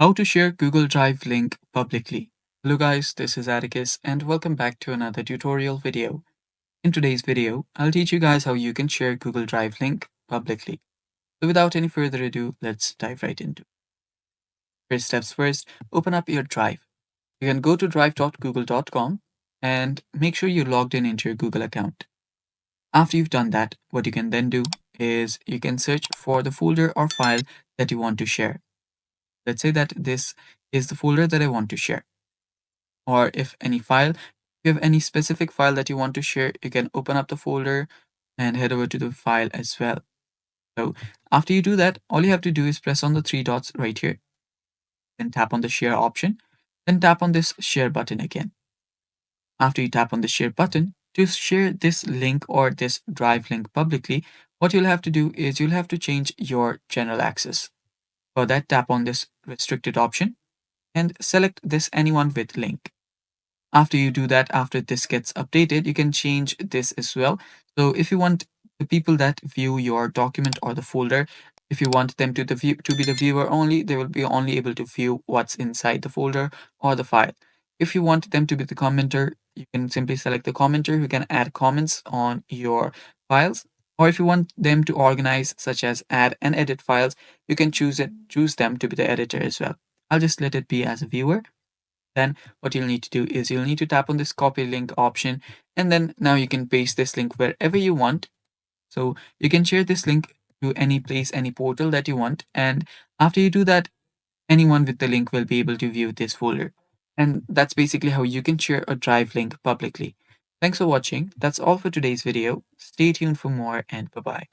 How to share Google Drive link publicly. Hello guys, this is Atticus and welcome back to another tutorial video. In today's video, I'll teach you guys how you can share Google Drive link publicly. So without any further ado, let's dive right into it. First steps first, open up your Drive. You can go to drive.google.com and make sure you're logged in into your Google account. After you've done that, what you can then do is you can search for the folder or file that you want to share. Let's say that this is the folder that I want to share. Or if you have any specific file that you want to share, you can open up the folder and head over to the file as well. So after you do that, all you have to do is press on the three dots right here, then tap on the share option, then tap on this share button again. After you tap on the share button, to share this link or this drive link publicly, what you'll have to do is you'll have to change your general access. For that, tap on this restricted option and select this anyone with link. After you do that, after this gets updated, you can change this as well. So if you want the people that view your document or the folder, if you want them to be the viewer only, they will be only able to view what's inside the folder or the file. If you want them to be the commenter, you can simply select the commenter who can add comments on your files. Or if you want them to organize, such as add and edit files, you can choose them to be the editor as well. I'll just let it be as a viewer. Then what you'll need to do is you'll need to tap on this copy link option, and then now you can paste this link wherever you want. So you can share this link to any place, any portal that you want. And after you do that, anyone with the link will be able to view this folder. And that's basically how you can share a Drive link publicly. Thanks for watching. That's all for today's video. Stay tuned for more and bye-bye.